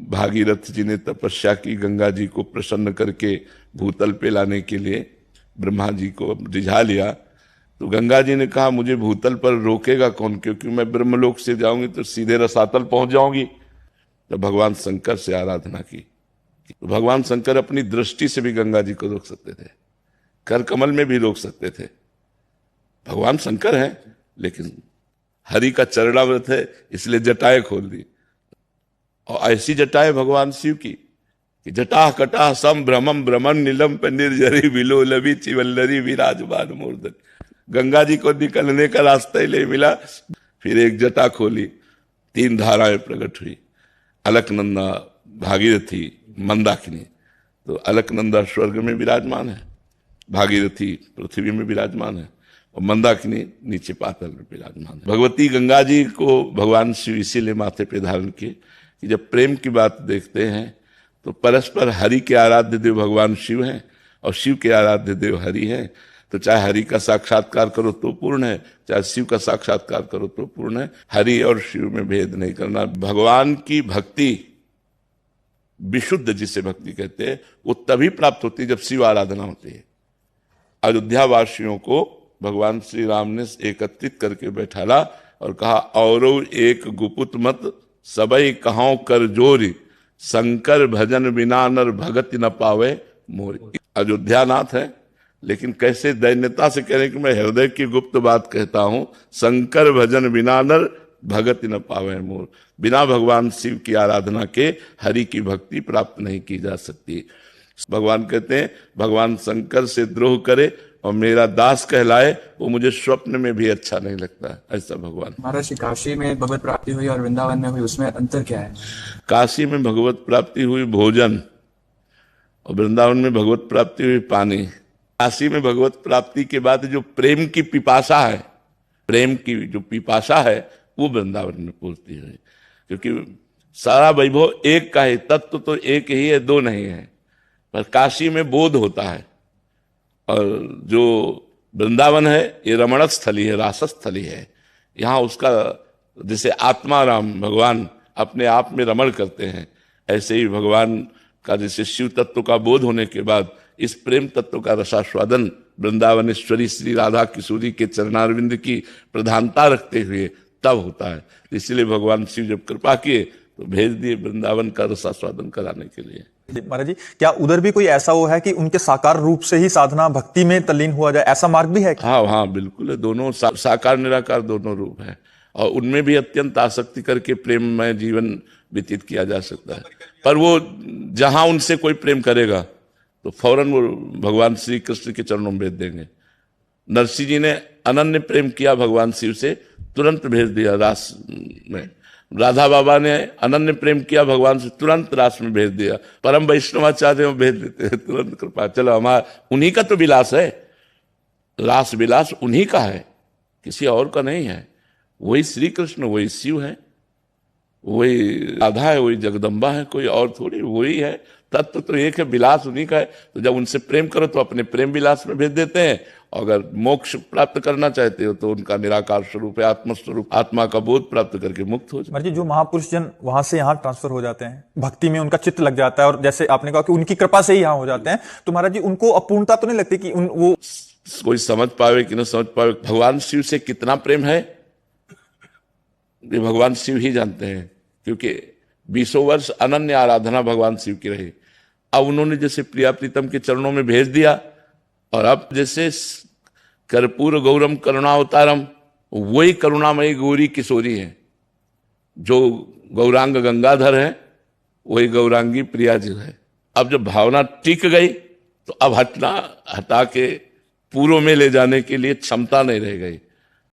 भागीरथ जी ने तपस्या की गंगा जी को प्रसन्न करके भूतल पे लाने के लिए, ब्रह्मा जी को रिझा लिया। तो गंगा जी ने कहा मुझे भूतल पर रोकेगा कौन, क्योंकि मैं ब्रह्मलोक से जाऊंगी तो सीधे रसातल पहुंच जाऊंगी। तो भगवान शंकर से आराधना की। तो भगवान शंकर अपनी दृष्टि से भी गंगा जी को रोक सकते थे, कर कमल में भी रोक सकते थे। भगवान शंकर हैं, लेकिन हरि का चरणामृत है, इसलिए जटाएं खोल दी। और ऐसी जटाएं भगवान शिव की कि जटा कटा सम भ्रमम भ्रमण नीलम पे निर्जरी विलोलवी चिवल्लरी विराजमान मूर्धन। गंगा जी को निकलने का रास्ता ही नहीं मिला, फिर एक जटा खोली, 3 धाराएं प्रकट हुई, अलकनंदा, भागीरथी, मंदाकिनी। तो अलकनंदा स्वर्ग में विराजमान है, भागीरथी पृथ्वी में विराजमान है, और मंदाकिनी नीचे पाताल में विराजमान है। भगवती गंगा जी को भगवान शिव इसीलिए माथे पे धारण किए कि जब प्रेम की बात देखते हैं तो परस्पर हरि के आराध्य देव भगवान शिव हैं और शिव के आराध्य देव हरि हैं। तो चाहे हरि का साक्षात्कार करो तो पूर्ण है, चाहे शिव का साक्षात्कार करो तो पूर्ण है। हरि और शिव में भेद नहीं करना। भगवान की भक्ति विशुद्ध, जिसे भक्ति कहते हैं, वो तभी प्राप्त होती है जब शिव आराधना होती है। अयोध्या वासियों को भगवान श्री राम ने एकत्रित करके बैठाला और कहा, औरो एक गुपुत मत सबई कहां कर जोरी, शंकर भजन बिना नर भगत न पावे मोरी। अयोध्या नाथ है, लेकिन कैसे दैन्यता से कह रहे हैं कि मैं हृदय की गुप्त बात कहता हूं, शंकर भजन बिना नर भगत न पावे मोर। बिना भगवान शिव की आराधना के हरि की भक्ति प्राप्त नहीं की जा सकती। भगवान कहते हैं, भगवान शंकर से द्रोह करे और मेरा दास कहलाए, वो मुझे स्वप्न में भी अच्छा नहीं लगता। ऐसा भगवान। महाराज, काशी में भगवत प्राप्ति हुई और वृंदावन में हुई, उसमें अंतर क्या है? काशी में भगवत प्राप्ति हुई भोजन, और वृंदावन में भगवत प्राप्ति हुई पानी। काशी में भगवत प्राप्ति के बाद जो प्रेम की पिपासा है, प्रेम की जो पिपासा है, वो वृंदावन में पूर्ति हुई। क्योंकि सारा वैभव एक का है, तत्व तो एक ही है, दो नहीं है, पर काशी में बोध होता है। और जो वृंदावन है ये रमण स्थली है, रासस्थली है। यहाँ उसका जैसे आत्माराम भगवान अपने आप में रमण करते हैं, ऐसे ही भगवान का जैसे शिव तत्व का बोध होने के बाद इस प्रेम तत्व का रसास्वादन वृंदावनेश्वरी श्री राधा किशोरी के चरणारविंद की प्रधानता रखते हुए तब होता है। इसलिए भगवान शिव जब कृपा किए तो भेज दिए वृंदावन का रसास्वादन कराने के लिए। महाराज जी, क्या उधर भी कोई ऐसा वो है कि उनके साकार रूप से ही साधना भक्ति में तल्लीन हुआ जाए, ऐसा मार्ग भी है? हाँ हाँ, बिल्कुल है। दोनों साकार निराकार दोनों रूप है, और उनमें भी अत्यंत आसक्ति करके प्रेम में जीवन व्यतीत किया जा सकता है। पर वो जहां उनसे कोई प्रेम करेगा तो फौरन वो भगवान श्री कृष्ण के चरणों में भेज देंगे। नरसिंह जी ने अनन्य प्रेम किया भगवान शिव से, तुरंत भेज दिया रास में। राधा बाबा ने अनन्य प्रेम किया भगवान से, तुरंत रास में भेज दिया। परम वैष्णवाचार्य भेज देते हैं तुरंत कृपा। चलो, हमारा उन्हीं का तो विलास है, रास विलास उन्हीं का है, किसी और का नहीं है। वही श्री कृष्ण, वही शिव है, वही राधा है, वही जगदम्बा है, कोई और थोड़ी, वही है। तत्व तो एक है, विलास उन्हीं का है। तो जब उनसे प्रेम करो तो अपने प्रेम विलास में भेज देते हैं। अगर मोक्ष प्राप्त करना चाहते हो तो उनका निराकार स्वरूप है, आत्मस्वरूप, आत्मा का बोध प्राप्त करके मुक्त हो जाए। जो महापुरुष जन वहां से यहाँ ट्रांसफर हो जाते हैं, भक्ति में उनका चित्त लग जाता है, और जैसे आपने कहा कि उनकी कृपा से ही यहाँ हो जाते हैं, तो महाराज जी उनको अपूर्णता तो नहीं लगती कि वो कोई समझ पावे कि न समझ पावे, भगवान शिव से कितना प्रेम है ये भगवान शिव ही जानते हैं। क्योंकि 20 वर्ष अनन्य आराधना भगवान शिव की रही। अब उन्होंने जैसे प्रिया प्रीतम के चरणों में भेज दिया, और अब जैसे कर्पूर गौरम करुणावतारम, वही करुणामयी गौरी किशोरी है। जो गौरांग गंगाधर है वही गौरांगी प्रिया जी है। अब जब भावना टिक गई तो अब हटा के पूर्व में ले जाने के लिए क्षमता नहीं रह गई।